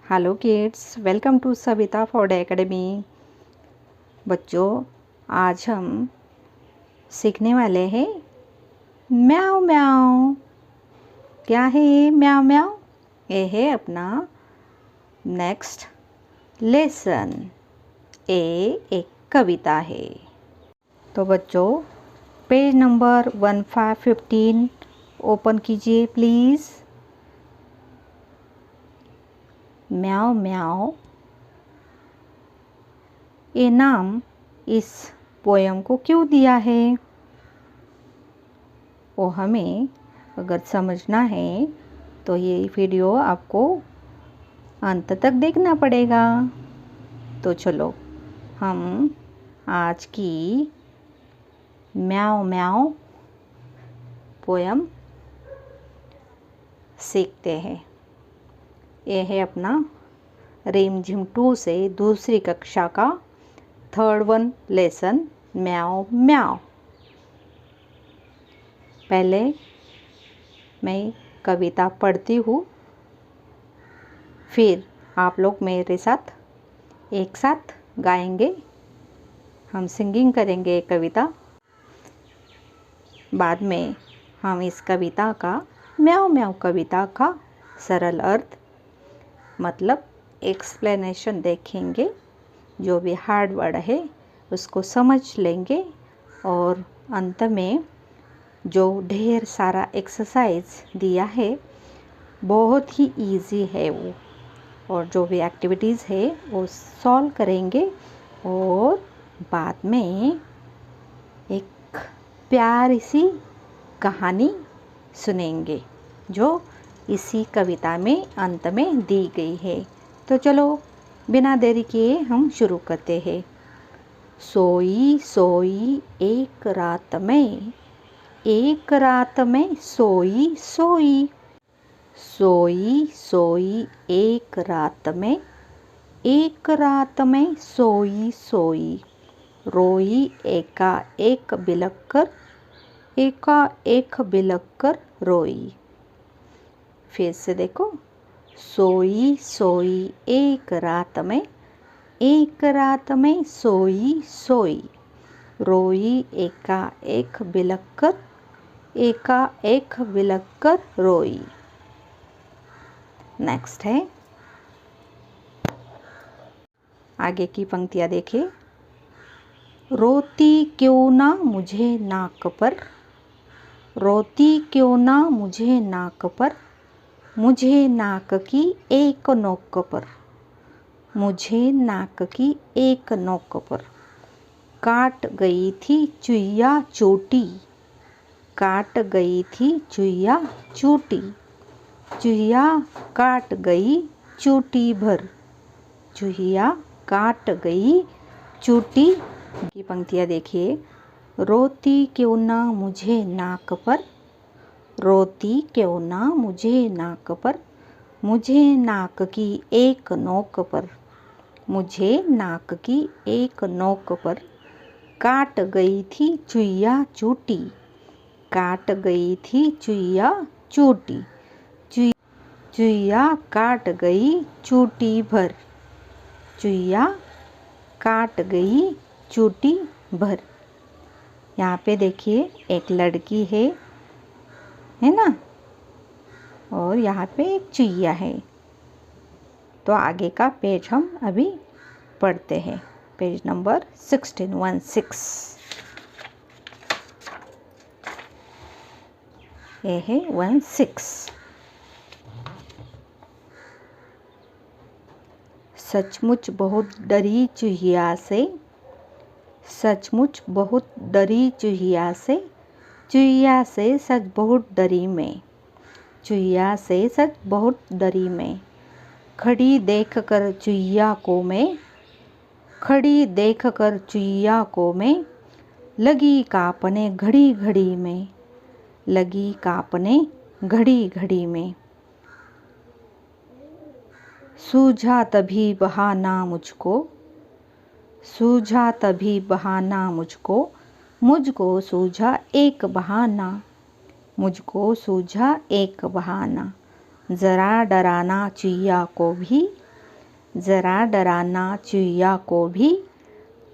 Hello kids, welcome to Savita four day academy. बच्चों, आज हम सीखने वाले हैं म्याऊ म्याऊ। क्या है ये म्याऊ म्याऊ? ये है अपना नेक्स्ट लेसन। ये एक कविता है। तो बच्चों, पेज नंबर 1515 ओपन कीजिए प्लीज़। म्याऊ म्याऊ ये नाम इस पोयम को क्यों दिया है, वो हमें अगर समझना है तो ये वीडियो आपको अंत तक देखना पड़ेगा। तो चलो हम आज की म्याऊ म्याऊ पोयम सीखते हैं। ये है अपना रिमझिम 2 से दूसरी कक्षा का थर्ड वन लेसन म्याऊ म्याऊ। पहले मैं कविता पढ़ती हूँ, फिर आप लोग मेरे साथ एक साथ गाएंगे। हम सिंगिंग करेंगे कविता। बाद में हम इस कविता का म्याऊ म्याऊ कविता का सरल अर्थ मतलब एक्सप्लेनेशन देखेंगे। जो भी हार्ड वर्ड है उसको समझ लेंगे और अंत में जो ढेर सारा एक्सरसाइज दिया है बहुत ही इजी है वो, और जो भी एक्टिविटीज़ है वो सॉल्व करेंगे और बाद में एक प्यारी सी कहानी सुनेंगे जो इसी कविता में अंत में दी गई है। तो चलो बिना देरी किए हम शुरू करते हैं। सोई सोई एक रात में, एक रात में सोई सोई, सोई सोई एक रात में, एक रात में सोई सोई, रोई एका एक बिलक कर, एका एक बिलक कर रोई। फिर से देखो, सोई सोई एक रात में, एक रात में सोई सोई, रोई एका एक बिलक कर, एका एक बिलक कर रोई। नेक्स्ट है, आगे की पंक्तियाँ देखिए। रोती क्यों ना मुझे नाक पर, रोती क्यों ना मुझे नाक पर, मुझे नाक की एक नोक पर, मुझे नाक की एक नोक पर, काट गई थी चुईया चोटी, काट गई थी चुईया चोटी, चुईया काट गई चोटी भर, चुईया काट गई चोटी की पंक्तियाँ देखिए। रोती क्यों ना मुझे नाक पर, रोती क्यों ना मुझे नाक पर, मुझे नाक की एक नोक पर, मुझे नाक की एक नोक पर, काट गई थी चुईया चोटी, काट गई थी चुईया चोटी, चुईया काट गई चोटी भर, चुईया काट गई चोटी भर। यहाँ पे देखिए एक लड़की है ना, और यहाँ पे एक चुईया है। तो आगे का पेज हम अभी पढ़ते हैं। पेज नंबर 16 ये है 16। सचमुच बहुत डरी चुहिया से, सचमुच बहुत डरी चुहिया से, चुहिया से सच बहुत डरी मैं, चुहिया से सच बहुत डरी मैं, खड़ी देख कर चुहिया को मैं, खड़ी देख कर चुहिया को मैं, लगी कांपने घड़ी घड़ी में, लगी कांपने घड़ी घड़ी में, सूझा तभी बहाना मुझको, सूझा तभी बहाना मुझको, मुझको सूझा एक बहाना, मुझको सूझा एक बहाना, ज़रा डराना चुईया को भी, ज़रा डराना चुहिया को भी,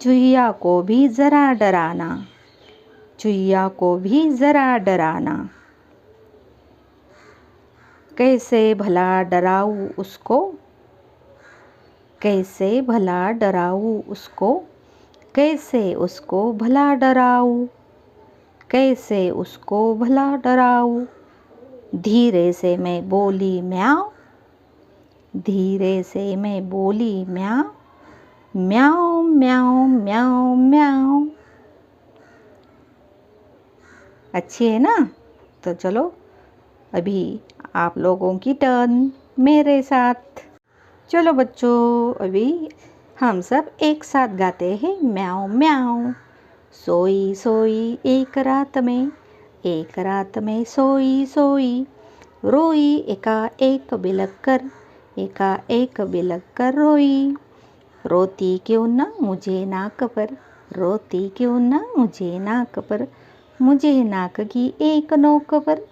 चुहिया को भी ज़रा डराना, चुहिया को भी ज़रा डराना। कैसे भला डराऊं उसको, कैसे भला डराऊं उसको, कैसे उसको भला डराऊं, कैसे उसको भला डराऊं। धीरे से मैं बोली म्याऊं, धीरे से मैं बोली म्याऊं, म्याऊं म्याऊं म्याऊं म्याऊं। अच्छी है ना? तो चलो अभी आप लोगों की टर्न मेरे साथ। चलो बच्चों, अभी हम सब एक साथ गाते हैं म्याऊं म्याऊं। सोई सोई एक रात में, एक रात में सोई सोई, रोई एकाएक बिलख कर, एकाएक बिलख कर रोई। रोती क्यों ना मुझे नाक पर, रोती क्यों ना मुझे नाक पर, मुझे नाक की एक नोक पर,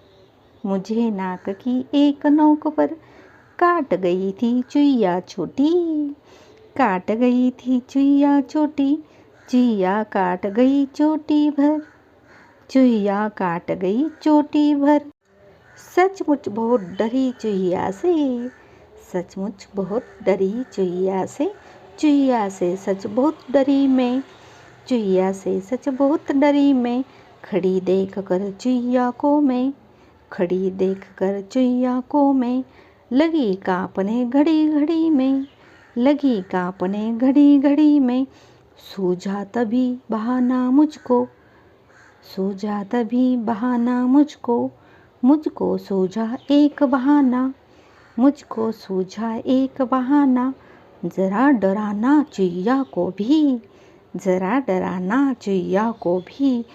मुझे नाक की एक नोक पर। काट गई थी चुईया छोटी, काट गई थी चुईया छोटी, चुईया काट गई चोटी भर, चुईया काट गई चोटी भर। सचमुच बहुत डरी चुईया से, सचमुच बहुत डरी चुईया से, चुईया से सच बहुत डरी मैं, चुईया से सच बहुत डरी मैं। खड़ी देख कर चुईया को मैं, खड़ी देख कर चुईया को मैं, लगी कांपने घड़ी घड़ी में, लगी कांपने घड़ी घड़ी में। सूझा तभी बहाना मुझको, सूझा तभी बहाना मुझको, मुझको सूझा एक बहाना, मुझको सूझा एक बहाना। ज़रा डराना चुईया को भी, ज़रा डराना चुईया को भी,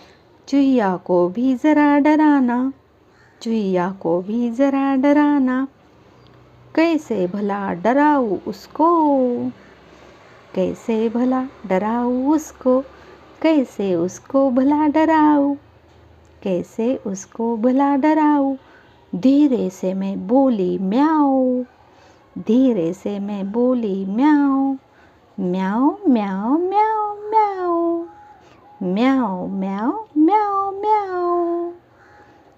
चुईया को भी ज़रा डराना, चुईया को भी ज़रा डराना। कैसे भला डराऊं उसको, कैसे भला डराऊं उसको, कैसे उसको भला डराऊं, कैसे उसको भला डराऊं। धीरे से मैं बोली म्याऊं, धीरे से मैं बोली म्याऊं, म्याऊं म्याऊं म्याऊं म्याऊं, म्याऊं म्याऊं म्याऊं म्याऊं।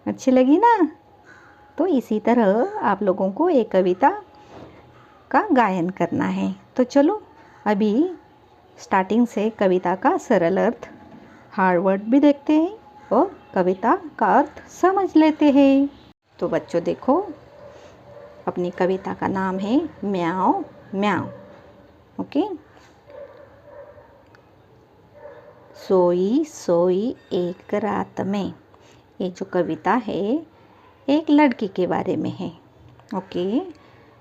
अच्छी लगी ना? तो इसी तरह आप लोगों को एक कविता का गायन करना है। तो चलो अभी स्टार्टिंग से कविता का सरल अर्थ, हार्ड वर्ड भी देखते हैं और कविता का अर्थ समझ लेते हैं। तो बच्चों देखो, अपनी कविता का नाम है म्याऊं म्याऊं। ओके। सोई सोई एक रात में, ये जो कविता है एक लड़की के बारे में है। ओके।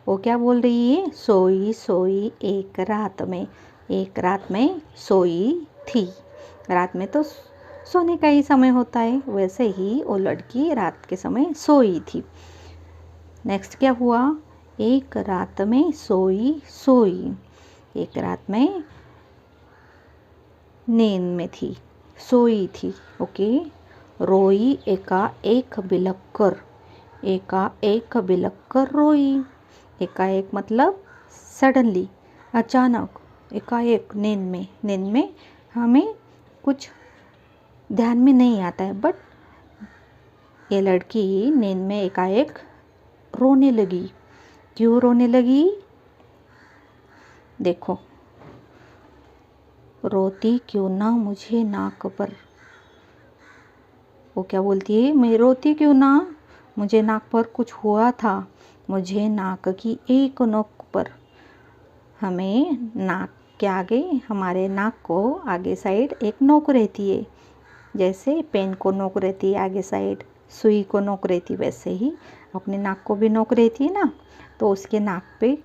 वो क्या बोल रही है? सोई सोई एक रात में, एक रात में सोई थी। रात में तो सोने का ही समय होता है, वैसे ही वो लड़की रात के समय सोई थी। नेक्स्ट क्या हुआ? एक रात में सोई सोई, एक रात में नींद में थी, सोई थी। ओके। रोई एकाएक बिलख कर, एकाएक बिलख कर रोई। एकाएक मतलब सडनली, अचानक, एकाएक नींद में। नींद में हमें कुछ ध्यान में नहीं आता है, बट ये लड़की नींद में एकाएक रोने लगी। क्यों रोने लगी? देखो, रोती क्यों ना मुझे नाक पर। वो क्या बोलती है? मैं रोती क्यों ना, मुझे नाक पर कुछ हुआ था, मुझे नाक की एक नोक पर। हमें नाक के आगे, हमारे नाक को आगे साइड एक नोक रहती है, जैसे पेन को नोक रहती है आगे साइड, सुई को नोक रहती है, वैसे ही अपने नाक को भी नोक रहती है ना। तो उसके नाक पे,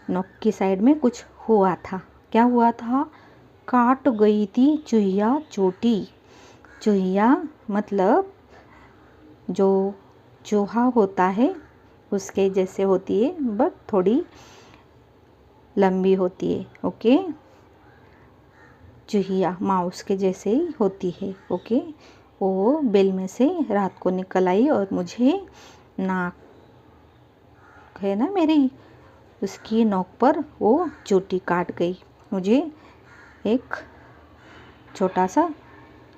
नोक की साइड में कुछ हुआ था। क्या हुआ था? काट गई थी चुहिया चोटी। चुहिया मतलब जो चूहा होता है उसके जैसे होती है, बट थोड़ी लंबी होती है। ओके। चुहिया माउस के जैसे ही होती है। ओके। वो बिल में से रात को निकल आई और मुझे नाक है ना मेरी, उसकी नोक पर वो चोटी काट गई। मुझे एक छोटा सा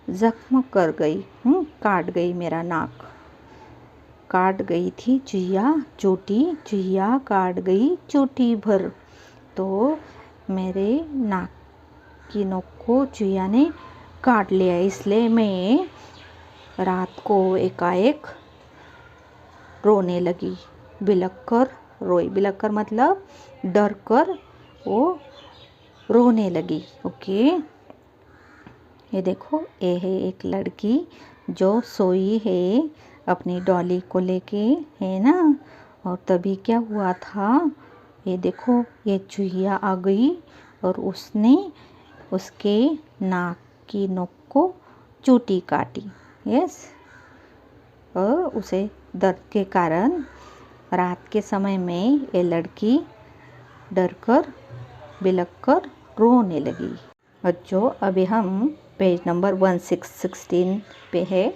जख्म कर गई, काट गई मेरा नाक। काट गई थी चुहिया चोटी, चुहिया काट गई चोटी भर। तो मेरे नाक की नोक को चुहिया ने काट लिया, इसलिए मैं रात को एकाएक रोने लगी। बिलख कर रोई, बिलख कर मतलब डर कर वो रोने लगी। ओके, ये देखो, ये है एक लड़की जो सोई है अपनी डॉली को लेके, है ना। और तभी क्या हुआ था, ये देखो, ये चूहिया आ गई और उसने उसके नाक की नोक को चोटी काटी। यस, और उसे दर्द के कारण रात के समय में ये लड़की डर कर बिलख कर रोने लगी। बच्चों, अभी हम पेज नंबर 1616 पे है।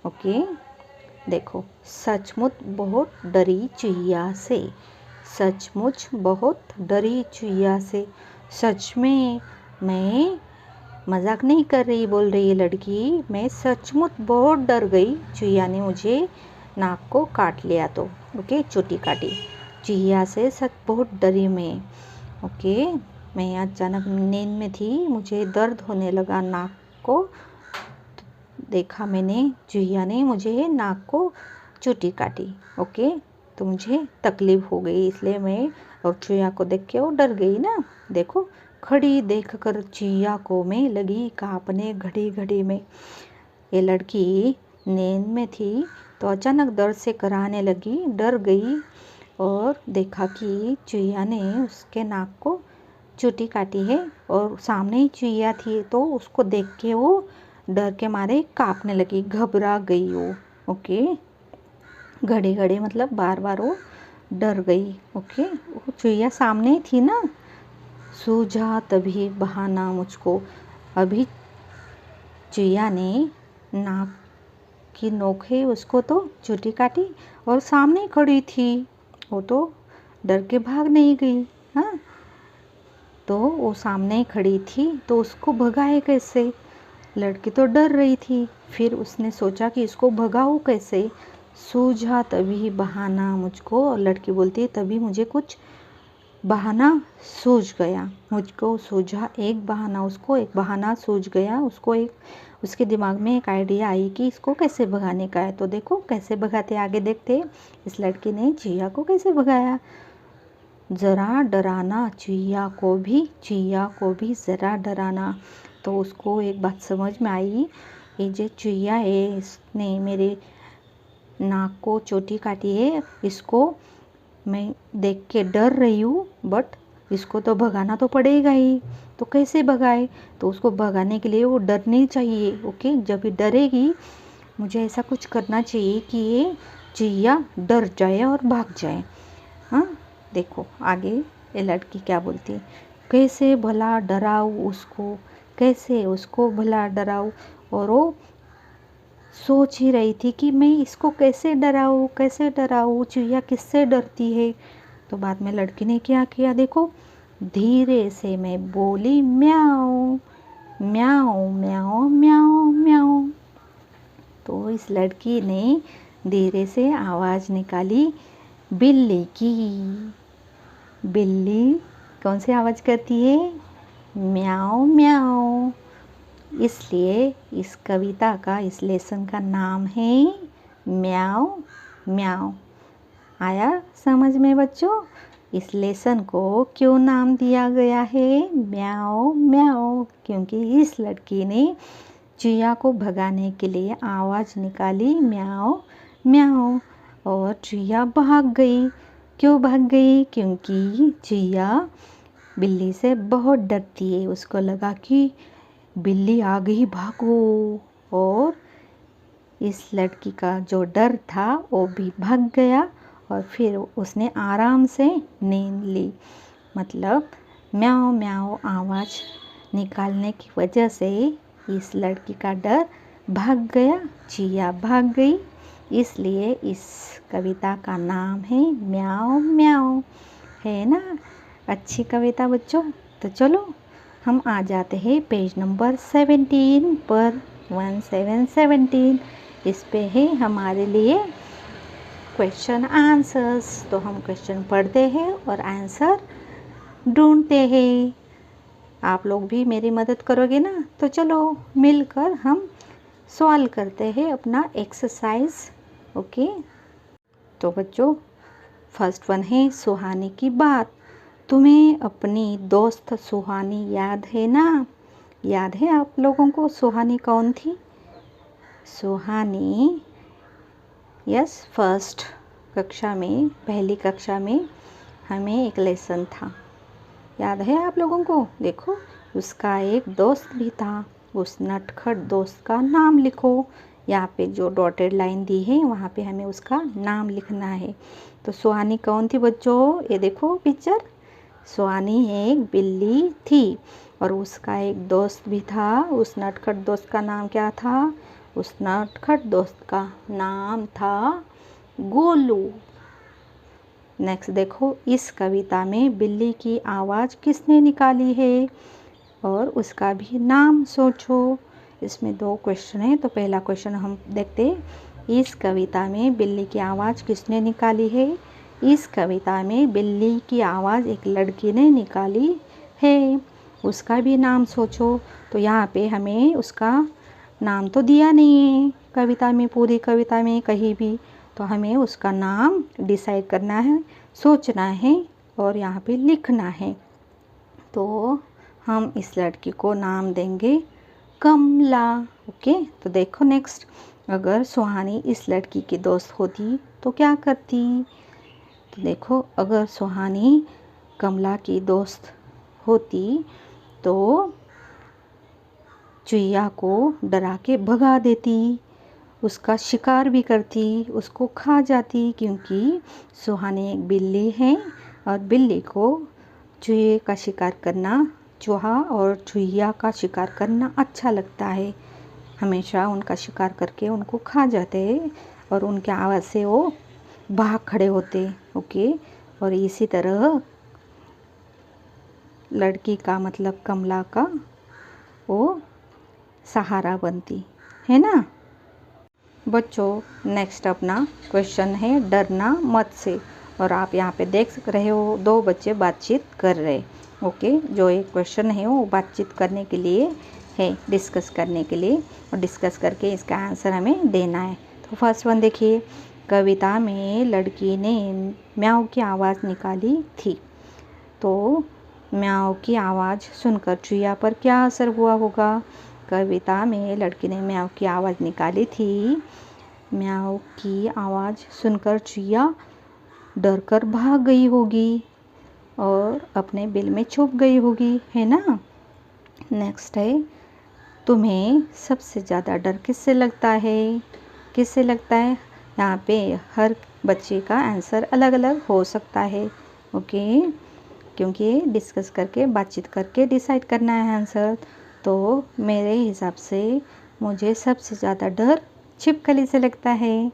ओके, देखो, सचमुच बहुत डरी चुहिया से, सचमुच बहुत डरी चुहिया से। सच में, मैं मजाक नहीं कर रही, बोल रही है लड़की, मैं सचमुच बहुत डर गई, चुहिया ने मुझे नाक को काट लिया तो। ओके, चोटी काटी, चुहिया से सच बहुत डरी मैं। ओके, मैं अचानक नींद में थी, मुझे दर्द होने लगा नाक को, देखा मैंने चुहिया ने मुझे नाक को चोटी काटी। ओके, तो मुझे तकलीफ हो गई, इसलिए मैं और चुहिया को देख के वो डर गई ना। देखो, खड़ी देखकर चुहिया को मैं लगी कांपने घड़ी घड़ी में। ये लड़की नींद में थी तो अचानक दर्द से कराहने लगी, डर गई और देखा कि चुहिया ने उसके नाक को चोटी काटी है और सामने ही चुहिया थी, तो उसको देख के वो डर के मारे कांपने लगी, घबरा गई वो। ओके, घड़ी घड़ी मतलब बार बार वो डर गई। ओके, वो चुहिया सामने ही थी ना। सूझा तभी बहाना मुझको, अभी चुहिया ने नाक की नोक है उसको तो चोटी काटी और सामने खड़ी थी, वो तो डर के भाग नहीं गई। हाँ, तो वो सामने खड़ी थी तो उसको भगाए कैसे, लड़की तो डर रही थी। फिर उसने सोचा कि इसको भगाऊं कैसे। सूझा तभी बहाना मुझको, और लड़की बोलती है तभी मुझे कुछ बहाना सूझ गया, मुझको सूझा एक बहाना, उसको एक बहाना सूझ गया, उसको एक, उसके दिमाग में एक आइडिया आई कि इसको कैसे भगाने का है। तो देखो कैसे भगाते, आगे देखते इस लड़की ने चुहिया को कैसे भगाया। ज़रा डराना चुहिया को भी ज़रा डराना। तो उसको एक बात समझ में आई, ये जो चुहिया है इसने मेरे नाक को चोटी काटी है, इसको मैं देख के डर रही हूँ, बट इसको तो भगाना तो पड़ेगा ही। तो कैसे भगाए, तो उसको भगाने के लिए वो डरनी चाहिए। ओके, जब भी डरेगी मुझे ऐसा कुछ करना चाहिए कि ये चुहिया डर जाए और भाग जाए। हाँ, देखो आगे ये लड़की क्या बोलती है, कैसे भला डराऊँ उसको, कैसे उसको भला डराऊँ। और वो सोच ही रही थी कि मैं इसको कैसे डराऊँ, कैसे डराऊँ, चुहिया किससे डरती है। तो बाद में लड़की ने क्या किया, देखो, धीरे से मैं बोली म्याऊं म्याऊं म्याऊं म्याऊं म्याऊं। तो इस लड़की ने धीरे से आवाज़ निकाली बिल्ली की। बिल्ली कौन सी आवाज़ करती है, म्याऊं म्याऊं। इसलिए इस कविता का, इस लेसन का नाम है म्याऊं म्याऊं। आया समझ में बच्चों, इस लेसन को क्यों नाम दिया गया है म्याऊं म्याऊं, क्योंकि इस लड़की ने चुहिया को भगाने के लिए आवाज़ निकाली म्याऊं म्याऊं और चुहिया भाग गई। क्यों भाग गई, क्योंकि चुहिया बिल्ली से बहुत डरती है, उसको लगा कि बिल्ली आ गई, भागो। और इस लड़की का जो डर था वो भी भाग गया और फिर उसने आराम से नींद ली। मतलब म्याऊं म्याऊं आवाज़ निकालने की वजह से इस लड़की का डर भाग गया, चुहिया भाग गई इसलिए इस कविता का नाम है म्याओ म्याओ, है ना। अच्छी कविता बच्चों। तो चलो हम आ जाते हैं पेज नंबर 17 पर। 17 इस पे है हमारे लिए क्वेश्चन आंसर्स। तो हम क्वेश्चन पढ़ते हैं और आंसर ढूंढते हैं। आप लोग भी मेरी मदद करोगे ना। तो चलो मिलकर हम सॉल्व करते हैं अपना एक्सरसाइज। ओके। तो बच्चों फर्स्ट वन है सुहानी की बात। तुम्हें अपनी दोस्त सुहानी याद है ना। याद है आप लोगों को सुहानी कौन थी। सुहानी यस फर्स्ट कक्षा में, पहली कक्षा में हमें एक लेसन था, याद है आप लोगों को। देखो उसका एक दोस्त भी था। उस नटखट दोस्त का नाम लिखो। यहाँ पे जो डॉटेड लाइन दी है वहाँ पे हमें उसका नाम लिखना है। तो सुहानी कौन थी बच्चों। ये देखो पिक्चर। सुहानी एक बिल्ली थी और उसका एक दोस्त भी था। उस नटखट दोस्त का नाम क्या था। उस नटखट दोस्त का नाम था गोलू। नेक्स्ट देखो इस कविता में बिल्ली की आवाज़ किसने निकाली है और उसका भी नाम सोचो। इसमें 2 क्वेश्चन है। तो पहला क्वेश्चन हम देखते हैं। इस कविता में बिल्ली की आवाज़ किसने निकाली है। इस कविता में बिल्ली की आवाज़ एक लड़की ने निकाली है, उसका भी नाम सोचो। तो यहाँ पे हमें उसका नाम तो दिया नहीं है कविता में, पूरी कविता में कहीं भी। तो हमें उसका नाम डिसाइड करना है, सोचना है और यहाँ पे लिखना है। तो हम इस लड़की को नाम देंगे कमला। ओके। तो देखो नेक्स्ट, अगर सुहानी इस लड़की की दोस्त होती तो क्या करती। तो देखो अगर सुहानी कमला की दोस्त होती तो चुईया को डरा के भगा देती, उसका शिकार भी करती, उसको खा जाती, क्योंकि सुहानी एक बिल्ली है और बिल्ली को चूहे का शिकार करना, चूहा और चुईया का शिकार करना अच्छा लगता है। हमेशा उनका शिकार करके उनको खा जाते हैं और उनके आवाज़ से वो भाग खड़े होते। ओके। और इसी तरह लड़की का मतलब कमला का वो सहारा बनती है ना। बच्चों नेक्स्ट अपना क्वेश्चन है डरना मत से। और आप यहाँ पे देख रहे हो 2 बच्चे बातचीत कर रहे। ओके। जो एक क्वेश्चन है वो बातचीत करने के लिए है, डिस्कस करने के लिए, और डिस्कस करके इसका आंसर हमें देना है। तो फर्स्ट वन देखिए, कविता में लड़की ने म्याऊ की आवाज़ निकाली थी। तो म्याऊ की आवाज़ सुनकर चुईया पर क्या असर हुआ होगा। कविता में लड़की ने म्याऊ की आवाज़ निकाली थी। म्याऊ की आवाज़ सुनकर चुईया डरकर भाग गई होगी और अपने बिल में छुप गई होगी, है ना। नेक्स्ट है, तुम्हें सबसे ज़्यादा डर किससे लगता है। किससे लगता है। यहाँ पे हर बच्चे का आंसर अलग अलग हो सकता है। ओके। क्योंकि डिस्कस करके, बातचीत करके डिसाइड करना है आंसर। तो मेरे हिसाब से मुझे सबसे ज़्यादा डर छिपकली से लगता है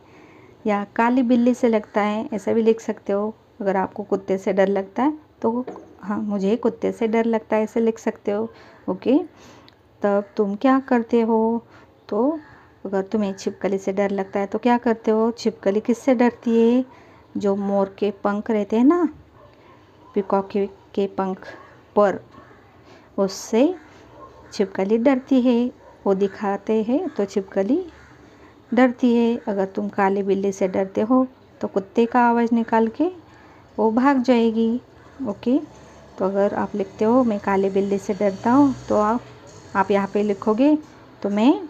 या काली बिल्ली से लगता है, ऐसा भी लिख सकते हो। अगर आपको कुत्ते से डर लगता है तो हाँ मुझे कुत्ते से डर लगता है ऐसे लिख सकते हो। ओके। तब तुम क्या करते हो। तो अगर तुम्हें छिपकली से डर लगता है तो क्या करते हो। छिपकली किससे डरती है। जो मोर के पंख रहते हैं ना, पीकॉक के पंख पर, उससे छिपकली डरती है। वो दिखाते हैं तो छिपकली डरती है। अगर तुम काली बिल्ली से डरते हो तो कुत्ते का आवाज़ निकाल के वो भाग जाएगी। ओके। तो अगर आप लिखते हो मैं काली बिल्ली से डरता हूँ तो आप यहाँ पे लिखोगे तो मैं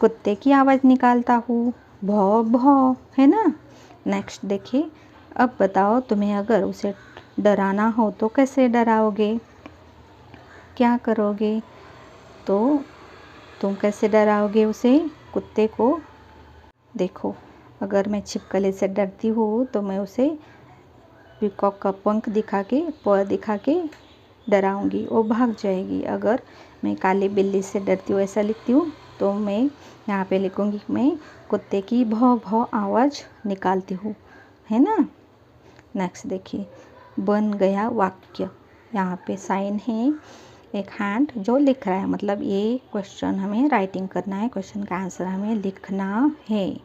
कुत्ते की आवाज़ निकालता हूँ, भौ भौ, है ना। नेक्स्ट देखिए, अब बताओ तुम्हें अगर उसे डराना हो तो कैसे डराओगे, क्या करोगे। तो तुम कैसे डराओगे उसे, कुत्ते को। देखो अगर मैं छिपकली से डरती हूँ तो मैं उसे पीकॉक का पंख दिखा के, पर दिखा के डराऊंगी, वो भाग जाएगी। अगर मैं काली बिल्ली से डरती हूँ, ऐसा लिखती हूँ, तो मैं यहाँ पे लिखूँगी मैं कुत्ते की भौ भौ आवाज़ निकालती हूँ, है ना। नेक्स्ट देखिए, बन गया वाक्य। यहाँ पे साइन है, एक हैंड जो लिख रहा है, मतलब ये क्वेश्चन हमें राइटिंग करना है, क्वेश्चन का आंसर हमें लिखना है।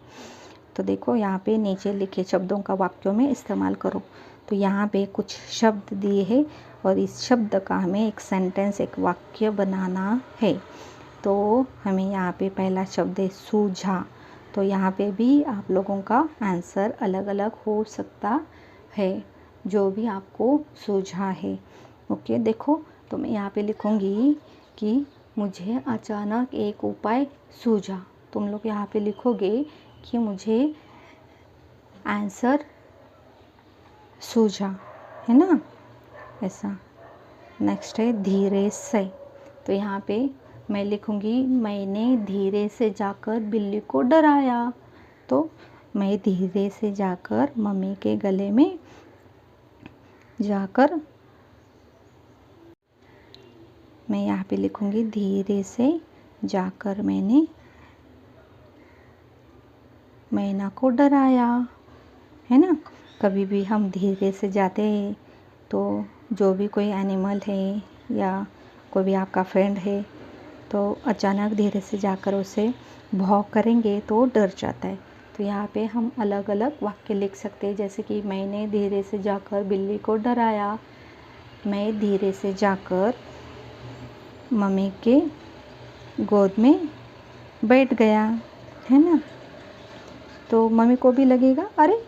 तो देखो यहाँ पे नीचे लिखे शब्दों का वाक्यों में इस्तेमाल करो। तो यहाँ पे कुछ शब्द दिए हैं और इस शब्द का हमें एक सेंटेंस, एक वाक्य बनाना है। तो हमें यहाँ पे पहला शब्द है सूझा। तो यहाँ पे भी आप लोगों का आंसर अलग अलग हो सकता है, जो भी आपको सूझा है। ओके, देखो तो मैं यहाँ पे लिखूँगी कि मुझे अचानक एक उपाय सूझा। तुम लोग यहाँ पे लिखोगे कि मुझे आंसर सूझा, है ना, ऐसा। नेक्स्ट है धीरे से। तो यहाँ पे मैं लिखूँगी मैंने धीरे से जाकर बिल्ली को डराया। तो मैं धीरे से जाकर मम्मी के गले में जाकर, मैं यहाँ पे लिखूँगी धीरे से जाकर मैंने मैना को डराया, है ना। कभी भी हम धीरे से जाते हैं तो जो भी कोई एनिमल है या कोई भी आपका फ्रेंड है तो अचानक धीरे से जाकर उसे भौंक करेंगे तो डर जाता है। तो यहाँ पे हम अलग अलग वाक्य लिख सकते हैं, जैसे कि मैंने धीरे से जाकर बिल्ली को डराया, मैं धीरे से जाकर मम्मी के गोद में बैठ गया, है ना। तो मम्मी को भी लगेगा अरे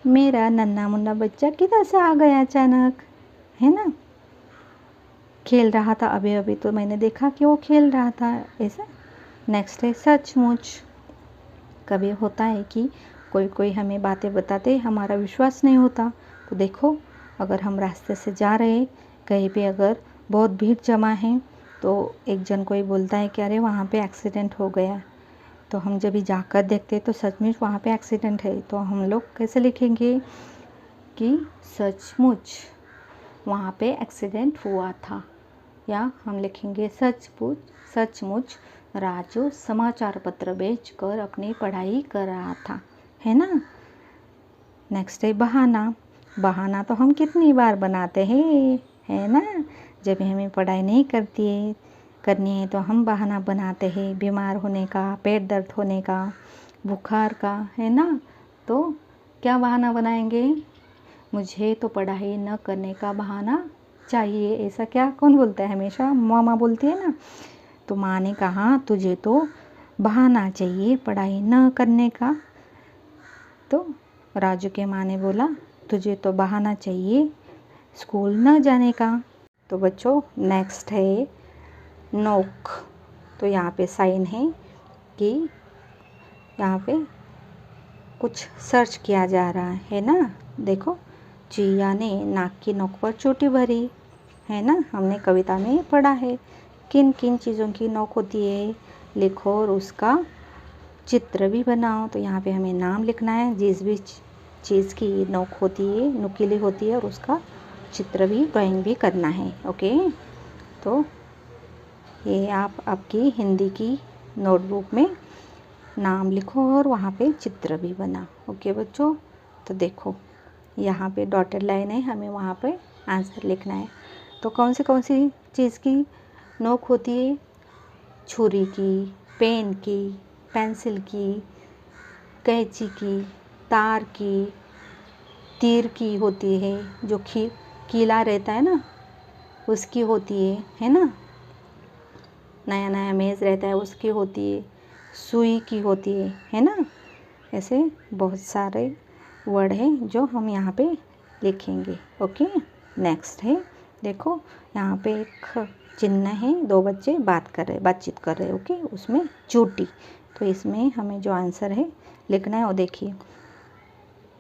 मेरा नन्हा मुन्ना बच्चा किधर से आ गया अचानक, है ना। खेल रहा था अभी अभी तो मैंने देखा कि वो खेल रहा था, ऐसा। नेक्स्ट है सचमुच। कभी होता है कि कोई कोई हमें बातें बताते हमारा विश्वास नहीं होता। तो देखो, अगर हम रास्ते से जा रहे कहीं पे अगर बहुत भीड़ जमा है तो एक जन कोई बोलता है कि अरे वहाँ पे एक्सीडेंट हो गया, तो हम जब भी जाकर देखते तो सचमुच वहाँ पे एक्सीडेंट है। तो हम लोग कैसे लिखेंगे कि सचमुच वहाँ पे एक्सीडेंट हुआ था, या हम लिखेंगे सचमुच राजू समाचार पत्र बेचकर अपनी पढ़ाई कर रहा था, है ना। नेक्स्ट है बहाना। बहाना तो हम कितनी बार बनाते हैं, है ना। जब हमें पढ़ाई नहीं करनी है तो हम बहाना बनाते हैं, बीमार होने का, पेट दर्द होने का, बुखार का, है ना। तो क्या बहाना बनाएंगे, मुझे तो पढ़ाई न करने का बहाना चाहिए। ऐसा क्या कौन बोलता है, हमेशा मामा बोलती है ना। तो माँ ने कहा तुझे तो बहाना चाहिए पढ़ाई न करने का। तो राजू के माँ ने बोला तुझे तो बहाना चाहिए स्कूल न जाने का। तो बच्चों नेक्स्ट है नोक। तो यहाँ पे साइन है कि यहाँ पे कुछ सर्च किया जा रहा है ना। देखो, चिया ने नाक की नोक पर चोटी भरी, है ना, हमने कविता में पढ़ा है। किन किन चीज़ों की नोक होती है लिखो और उसका चित्र भी बनाओ। तो यहाँ पे हमें नाम लिखना है, जिस भी चीज़ की नोक होती है, नुकीली होती है, और उसका चित्र भी ड्राइंग भी करना है। ओके, तो ये आप आपकी हिंदी की नोटबुक में नाम लिखो और वहाँ पे चित्र भी बना। ओके बच्चों, तो देखो यहाँ पे डॉटेड लाइन है, हमें वहाँ पे आंसर लिखना है। तो कौन सी चीज़ की नोक होती है, छुरी की, पेन की, पेंसिल की, कैंची की, तार की, तीर की होती है, जो कीला रहता है ना उसकी होती है ना। नया नया मेज़ रहता है उसकी होती है, सुई की होती है ना। ऐसे बहुत सारे वर्ड हैं जो हम यहाँ पे लिखेंगे। ओके, नेक्स्ट है, देखो यहाँ पे एक चिन्ह है, दो बच्चे बातचीत कर रहे। ओके, उसमें चोटी। तो इसमें हमें जो आंसर है लिखना है वो देखिए,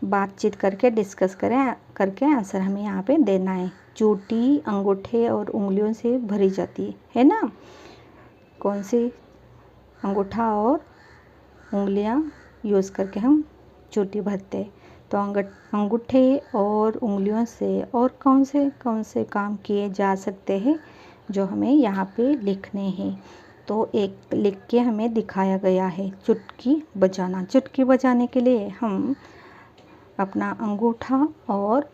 बातचीत करके डिस्कस करके आंसर हमें यहाँ पे देना है। चोटी अंगूठे और उंगलियों से भरी जाती है ना। कौन सी अंगूठा और उंगलियां यूज़ करके हम चोटी भरते हैं। तो अंगूठे और उंगलियों से और कौन से काम किए जा सकते हैं जो हमें यहाँ पे लिखने हैं। तो एक लिख के हमें दिखाया गया है चुटकी बजाना। चुटकी बजाने के लिए हम अपना अंगूठा और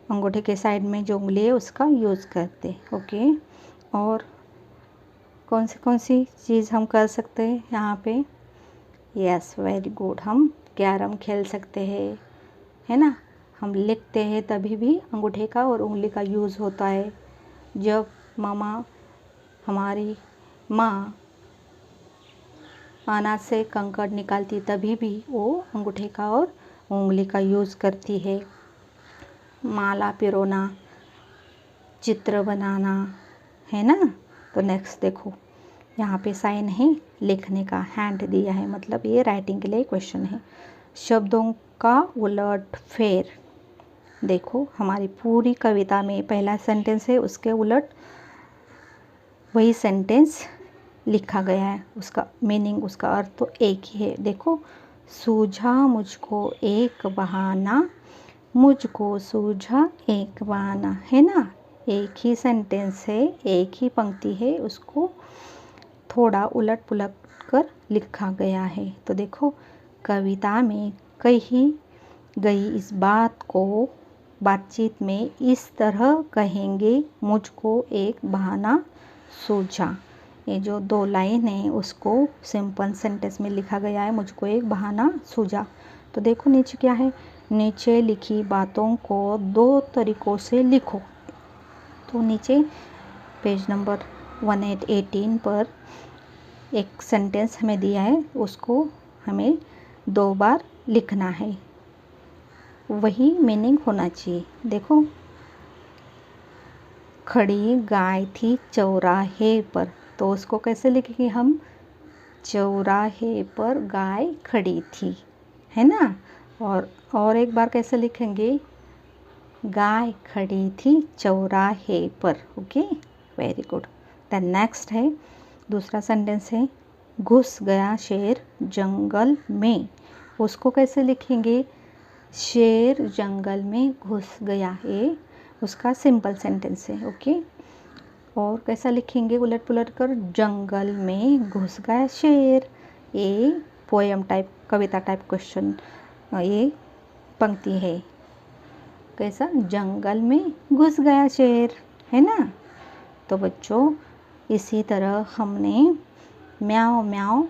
अंगूठे के साइड में जो उंगली है उसका यूज़ करते। ओके, और कौन सी चीज़ हम कर सकते हैं यहाँ पे? यस, वेरी गुड, हम कैरम खेल सकते हैं, है ना। हम लिखते हैं तभी भी अंगूठे का और उंगली का यूज़ होता है। जब हमारी माँ अनाज से कंकड़ निकालती तभी भी वो अंगूठे का और उंगली का यूज़ करती है। माला पिरोना, चित्र बनाना, है ना। तो नेक्स्ट देखो, यहाँ पे साइन है लिखने का, हैंड दिया है, मतलब ये राइटिंग के लिए क्वेश्चन है। शब्दों का उलट फेर। देखो हमारी पूरी कविता में पहला सेंटेंस है, उसके उलट वही सेंटेंस लिखा गया है। उसका मीनिंग, उसका अर्थ तो एक ही है। देखो, सूझा मुझको एक बहाना, मुझको सूझा एक बहाना, है ना। एक ही सेंटेंस है, एक ही पंक्ति है, उसको थोड़ा उलट पुलट कर लिखा गया है। तो देखो, कविता में कही गई इस बात को बातचीत में इस तरह कहेंगे, मुझको एक बहाना सूझा। ये जो 2 लाइन है उसको सिंपल सेंटेंस में लिखा गया है, मुझको एक बहाना सूझा। तो देखो नीचे क्या है, नीचे लिखी बातों को 2 तरीकों से लिखो। तो नीचे पेज नंबर 1818 पर एक सेंटेंस हमें दिया है, उसको हमें 2 बार लिखना है, वही मीनिंग होना चाहिए। देखो, खड़ी गाय थी चौराहे पर, तो उसको कैसे लिखेंगे हम? चौराहे पर गाय खड़ी थी, है ना। और एक बार कैसे लिखेंगे? गाय खड़ी थी चौराहे पर। Okay, very good. Then next है, दूसरा सेंटेंस है, घुस गया शेर जंगल में। उसको कैसे लिखेंगे? शेर जंगल में घुस गया, ये उसका सिंपल सेंटेंस है। ओके, और कैसा लिखेंगे उलट पुलट कर? जंगल में घुस गया शेर। ये पोएम टाइप, कविता टाइप क्वेश्चन, ये पंक्ति है। कैसा? जंगल में घुस गया शेर, है ना। तो बच्चों, इसी तरह हमने म्याऊं म्याऊं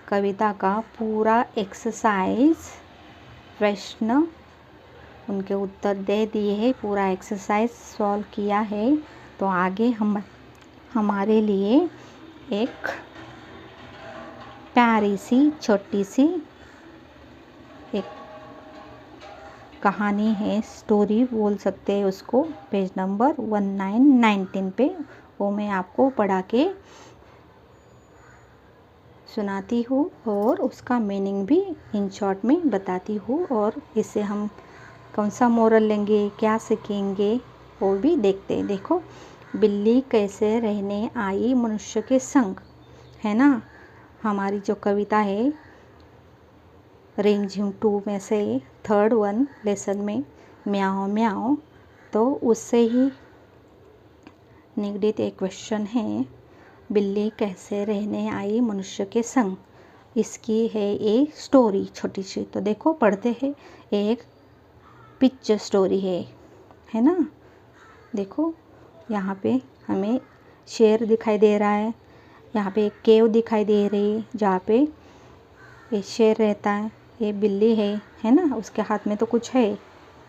कविता का पूरा एक्सरसाइज, प्रश्न उनके उत्तर दे दिए हैं, पूरा एक्सरसाइज सॉल्व किया है। तो आगे हमारे लिए एक प्यारी सी छोटी सी एक कहानी है, स्टोरी बोल सकते हैं उसको, पेज नंबर 1919 पे, वो मैं आपको पढ़ा के सुनाती हूँ और उसका मीनिंग भी इन शॉर्ट में बताती हूँ, और इससे हम कौन सा मोरल लेंगे, क्या सीखेंगे, वो भी देखते हैं। देखो, बिल्ली कैसे रहने आई मनुष्य के संग, है ना। हमारी जो कविता है रेंजिंग 2 में से 3rd वन लेसन में म्याओ म्याओ, तो उससे ही निगडित एक क्वेश्चन है, बिल्ली कैसे रहने आई मनुष्य के संग। इसकी है एक स्टोरी छोटी सी। तो देखो पढ़ते हैं, एक पिक्चर स्टोरी है ना। देखो यहाँ पे हमें शेर दिखाई दे रहा है, यहाँ पे एक केव दिखाई दे रही है जहाँ पे ये शेर रहता है, ये बिल्ली है ना। उसके हाथ में तो कुछ है,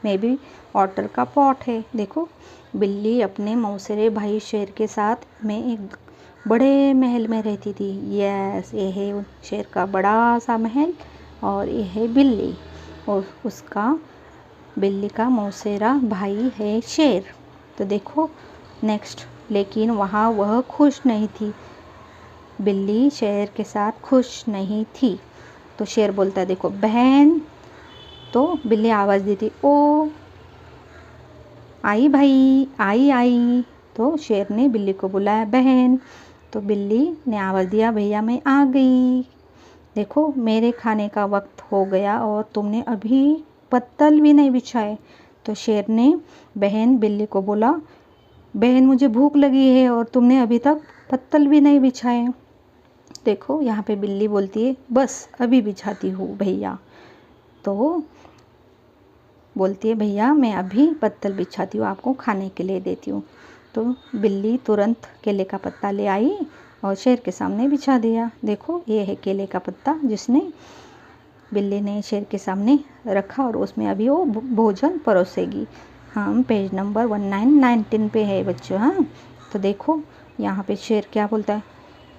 मे बी वाटर का पॉट है। देखो, बिल्ली अपने मौसेरे भाई शेर के साथ में एक बड़े महल में रहती थी। यस, ये है शेर का बड़ा सा महल, और ये है बिल्ली, और उसका बिल्ली का मौसेरा भाई है शेर। तो देखो नेक्स्ट, लेकिन वहाँ वह खुश नहीं थी, बिल्ली शेर के साथ खुश नहीं थी। तो शेर बोलता है, देखो बहन, तो बिल्ली आवाज़ देती, ओ आई भाई, आई आई। तो शेर ने बिल्ली को बुलाया बहन, तो बिल्ली ने आवाज़ दिया, भैया मैं आ गई। देखो, मेरे खाने का वक्त हो गया और तुमने अभी पत्तल भी नहीं बिछाए। तो शेर ने बहन बिल्ली को बोला, बहन मुझे भूख लगी है और तुमने अभी तक पत्तल भी नहीं बिछाए। देखो यहाँ पे बिल्ली बोलती है बस अभी बिछाती हूँ भैया। तो बोलती है भैया मैं अभी पत्तल बिछाती हूँ, आपको खाने के लिए देती हूँ। तो बिल्ली तुरंत केले का पत्ता ले आई और शेर के सामने बिछा दिया। देखो ये है केले का पत्ता जिसने बिल्ली ने शेर के सामने रखा और उसमें अभी वो भोजन परोसेगी। हम पेज नंबर 1919 पे है बच्चों। हाँ, तो देखो यहाँ पे शेर क्या बोलता है,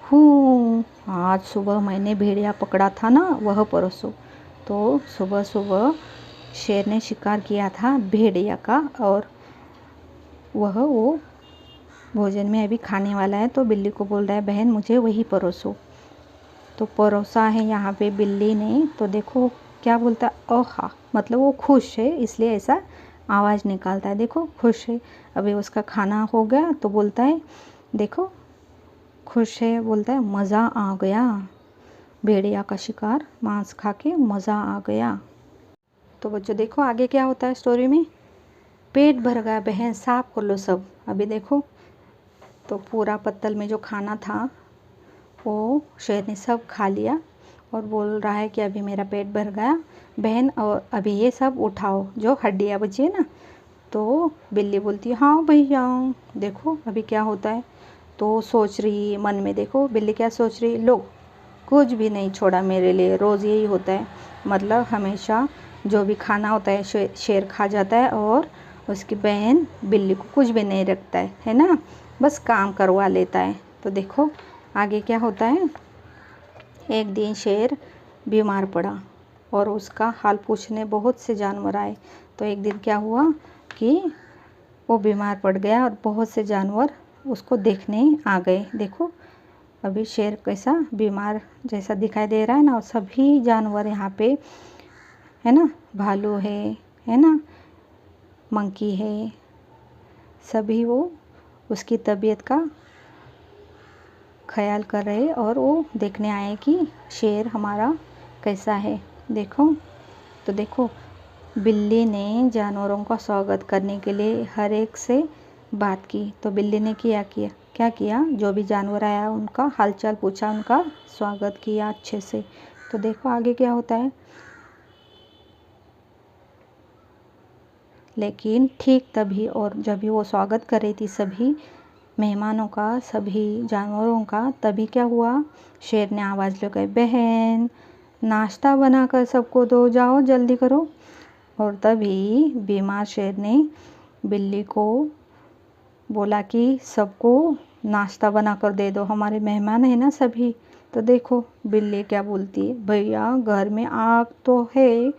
हूँ आज सुबह मैंने भेड़िया पकड़ा था ना, वह परोसो। तो सुबह सुबह शेर ने शिकार किया था भेड़िया का और वो भोजन में अभी खाने वाला है। तो बिल्ली को बोल रहा है बहन मुझे वही परोसो। तो परोसा है यहाँ पे बिल्ली ने। तो देखो क्या बोलता है, ओहा, मतलब वो खुश है इसलिए ऐसा आवाज़ निकालता है। देखो खुश है, अभी उसका खाना हो गया। तो बोलता है देखो खुश है, बोलता है मज़ा आ गया, भेड़िया का शिकार मांस खा के मज़ा आ गया। तो बच्चों देखो आगे क्या होता है स्टोरी में, पेट भर गया बहन साफ कर लो सब। अभी देखो तो पूरा पत्तल में जो खाना था वो शेर ने सब खा लिया और बोल रहा है कि अभी मेरा पेट भर गया बहन, और अभी ये सब उठाओ जो हड्डियाँ बची है ना। तो बिल्ली बोलती है हाँ भैया। देखो अभी क्या होता है, तो सोच रही मन में, देखो बिल्ली क्या सोच रही, लो कुछ भी नहीं छोड़ा मेरे लिए, रोज़ यही होता है, मतलब हमेशा जो भी खाना होता है शेर खा जाता है और उसकी बहन बिल्ली को कुछ भी नहीं रखता है ना, बस काम करवा लेता है। तो देखो आगे क्या होता है, एक दिन शेर बीमार पड़ा और उसका हाल पूछने बहुत से जानवर आए। तो एक दिन क्या हुआ कि वो बीमार पड़ गया और बहुत से जानवर उसको देखने आ गए। देखो अभी शेर कैसा बीमार जैसा दिखाई दे रहा है ना, और सभी जानवर यहाँ पे है ना, भालू है ना, मंकी है, सभी वो उसकी तबीयत का ख्याल कर रहे और वो देखने आए कि शेर हमारा कैसा है। देखो तो देखो बिल्ली ने जानवरों का स्वागत करने के लिए हर एक से बात की। तो बिल्ली ने क्या किया, जो भी जानवर आया उनका हालचाल पूछा, उनका स्वागत किया अच्छे से। तो देखो आगे क्या होता है, लेकिन ठीक तभी और जब भी वो स्वागत कर रही थी सभी मेहमानों का, सभी जानवरों का, तभी क्या हुआ, शेर ने आवाज़ लगाई बहन नाश्ता बनाकर सबको दो, जाओ जल्दी करो। और तभी बीमार शेर ने बिल्ली को बोला कि सबको नाश्ता बनाकर दे दो, हमारे मेहमान है ना सभी। तो देखो बिल्ली क्या बोलती है, भैया घर में आग तो है।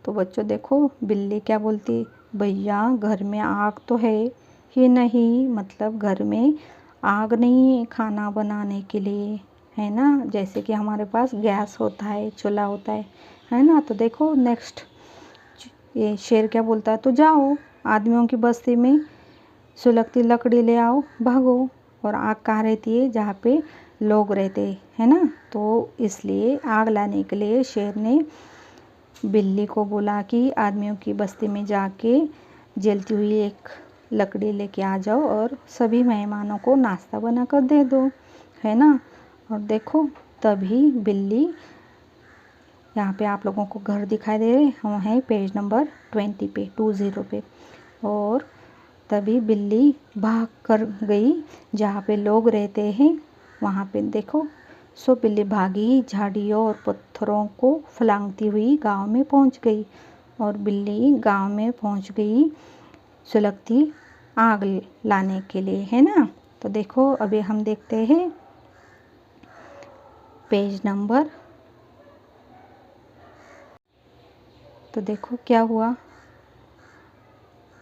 तो बच्चों देखो बिल्ली क्या बोलती, भैया घर में आग तो है ही नहीं, मतलब घर में आग नहीं है खाना बनाने के लिए, है ना, जैसे कि हमारे पास गैस होता है, चूल्हा होता है ना। तो देखो नेक्स्ट ये शेर क्या बोलता है, तो जाओ आदमियों की बस्ती में सुलगती लकड़ी ले आओ, भागो। और आग कहाँ रहती है, जहाँ पे लोग रहते हैं ना। तो इसलिए आग लाने के लिए शेर ने बिल्ली को बोला कि आदमियों की बस्ती में जाके जलती हुई एक लकड़ी लेके आ जाओ और सभी मेहमानों को नाश्ता बनाकर दे दो, है ना। और देखो तभी बिल्ली, यहाँ पे आप लोगों को घर दिखाई दे रहे, हम हैं पेज नंबर 20 पे 20 पे। और तभी बिल्ली भाग कर गई जहाँ पे लोग रहते हैं वहाँ पे। देखो सो बिल्ली भागी, झाड़ियों और पत्थरों को फलांगती हुई गांव में पहुँच गई। और बिल्ली गांव में पहुँच गई सुलगती आग लाने के लिए, है ना। तो देखो अभी हम देखते हैं पेज नंबर, तो देखो क्या हुआ,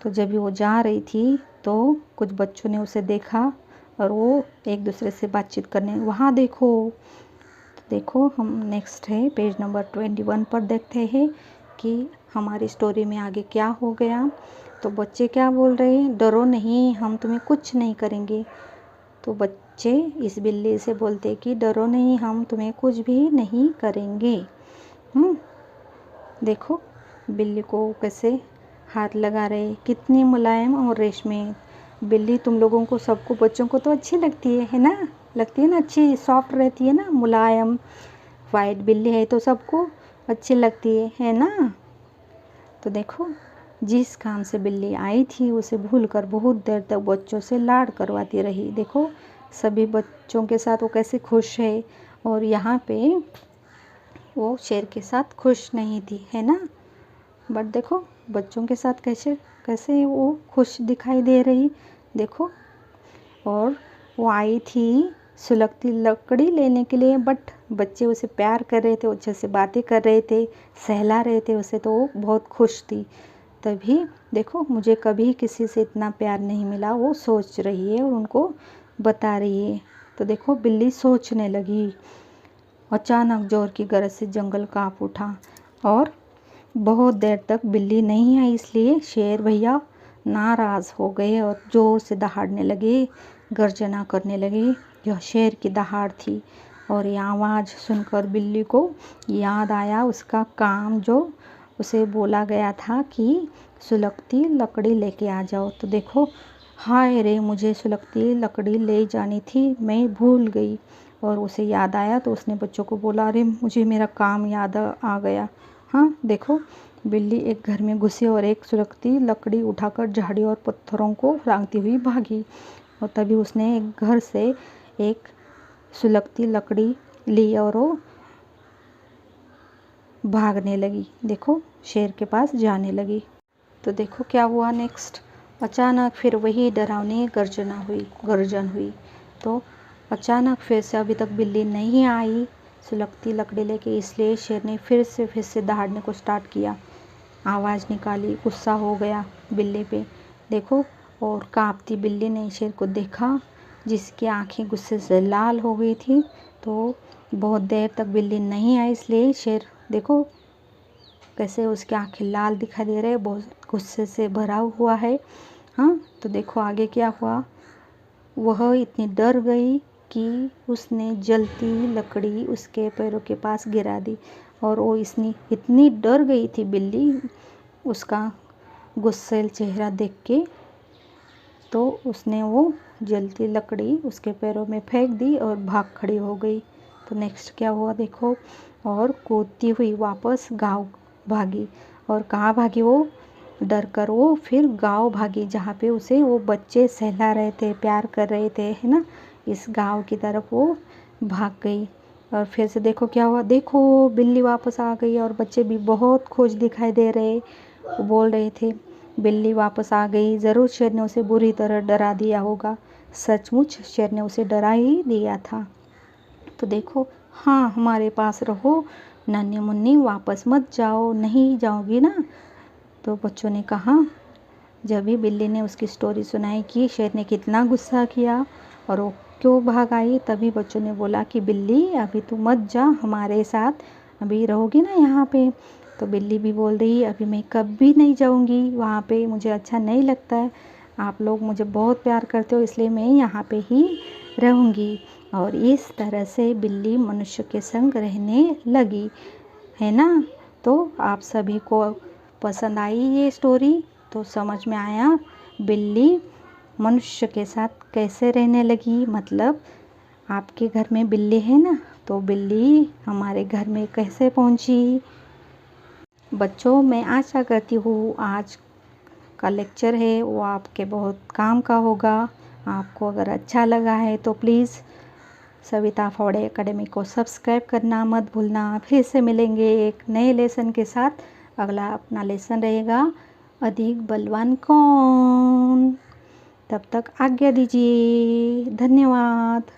तो जब वो जा रही थी तो कुछ बच्चों ने उसे देखा और वो एक दूसरे से बातचीत करने, वहाँ देखो। तो देखो हम नेक्स्ट है पेज नंबर 21 पर देखते हैं कि हमारी स्टोरी में आगे क्या हो गया। तो बच्चे क्या बोल रहे हैं, डरो नहीं हम तुम्हें कुछ नहीं करेंगे। तो बच्चे इस बिल्ली से बोलते कि डरो नहीं हम तुम्हें कुछ भी नहीं करेंगे। देखो बिल्ली को कैसे हाथ लगा रहे, कितनी मुलायम और रेशमी बिल्ली। तुम लोगों को सबको बच्चों को तो अच्छी लगती है ना। लगती है ना, अच्छी सॉफ्ट रहती है ना, मुलायम। वाइट बिल्ली है तो सबको अच्छी लगती है ना। तो देखो, जिस काम से बिल्ली आई थी उसे भूलकर बहुत देर तक बच्चों से लाड करवाती रही। देखो सभी बच्चों के साथ वो कैसे खुश है, और यहाँ पे वो शेर के साथ खुश नहीं थी, है ना। बट देखो बच्चों के साथ कैसे कैसे वो खुश दिखाई दे रही, देखो। और वो आई थी सुलगती लकड़ी लेने के लिए, बट बच्चे उसे प्यार कर रहे थे, अच्छे से बातें कर रहे थे, सहला रहे थे उसे, तो वो बहुत खुश थी। तभी देखो, मुझे कभी किसी से इतना प्यार नहीं मिला, वो सोच रही है और उनको बता रही है। तो देखो बिल्ली सोचने लगी। अचानक जोर की गरज से जंगल कांप उठा और बहुत देर तक बिल्ली नहीं आई, इसलिए शेर भैया नाराज़ हो गए और जोर से दहाड़ने लगे, गर्जना करने लगे। यह शेर की दहाड़ थी, और ये आवाज़ सुनकर बिल्ली को याद आया उसका काम, जो उसे बोला गया था कि सुलगती लकड़ी लेके आ जाओ। तो देखो, हाय रे, मुझे सुलगती लकड़ी ले जानी थी, मैं भूल गई। और उसे याद आया तो उसने बच्चों को बोला, अरे मुझे मेरा काम याद आ गया। हाँ देखो, बिल्ली एक घर में घुसी और एक सुलगती लकड़ी उठाकर झाड़ी और पत्थरों को लांघती हुई भागी। और तभी उसने एक घर से एक सुलगती लकड़ी ली और वो भागने लगी। देखो, शेर के पास जाने लगी। तो देखो क्या हुआ नेक्स्ट। अचानक फिर वही डरावनी गर्जन हुई। तो अचानक फिर से, अभी तक बिल्ली नहीं आई सुलगती लकड़ी लेके, इसलिए शेर ने फिर से दहाड़ने को स्टार्ट किया, आवाज़ निकाली, गुस्सा हो गया बिल्ली पे। देखो, और कांपती बिल्ली ने शेर को देखा, जिसकी आंखें गुस्से से लाल हो गई थी। तो बहुत देर तक बिल्ली नहीं आई, इसलिए शेर देखो कैसे उसकी आंखें लाल दिखाई दे रहे, बहुत गुस्से से भरा हुआ है। हाँ, तो देखो आगे क्या हुआ। वह इतनी डर गई कि उसने जलती लकड़ी उसके पैरों के पास गिरा दी, और वो इतनी डर गई थी बिल्ली उसका गुस्सैल चेहरा देख के। तो उसने वो जलती लकड़ी उसके पैरों में फेंक दी और भाग खड़ी हो गई। तो नेक्स्ट क्या हुआ देखो, और कूदती हुई वापस गांव भागी। और कहाँ भागी वो, डर कर वो फिर गांव भागी, जहाँ पे उसे वो बच्चे सहला रहे थे, प्यार कर रहे थे, है ना। इस गांव की तरफ वो भाग गई। और फिर से देखो क्या हुआ, देखो बिल्ली वापस आ गई और बच्चे भी बहुत खुश दिखाई दे रहे। वो बोल रहे थे, बिल्ली वापस आ गई, ज़रूर शेर ने उसे बुरी तरह डरा दिया होगा। सचमुच शेर ने उसे डरा ही दिया था। तो देखो, हाँ हमारे पास रहो नन्ही मुन्नी, वापस मत जाओ। नहीं जाओगी ना। तो बच्चों ने कहा, जब भी बिल्ली ने उसकी स्टोरी सुनाई कि शेर ने कितना गुस्सा किया और वो क्यों भाग आई, तभी बच्चों ने बोला कि बिल्ली अभी तू मत जा हमारे साथ, अभी रहोगी ना यहाँ पे। तो बिल्ली भी बोल रही, अभी मैं कभी नहीं जाऊँगी वहाँ पे, मुझे अच्छा नहीं लगता है, आप लोग मुझे बहुत प्यार करते हो, इसलिए मैं यहाँ पे ही रहूँगी। और इस तरह से बिल्ली मनुष्य के संग रहने लगी, है ना। तो आप सभी को पसंद आई ये स्टोरी, तो समझ में आया बिल्ली मनुष्य के साथ कैसे रहने लगी। मतलब आपके घर में बिल्ली है ना, तो बिल्ली हमारे घर में कैसे पहुंची। बच्चों, मैं आशा करती हूँ आज का लेक्चर है वो आपके बहुत काम का होगा। आपको अगर अच्छा लगा है तो प्लीज़ सविता फौड़े एकेडमी को सब्सक्राइब करना मत भूलना। फिर से मिलेंगे एक नए लेसन के साथ। अगला अपना लेसन रहेगा, अधिक बलवान कौन। तब तक आज्ञा दीजिए। धन्यवाद।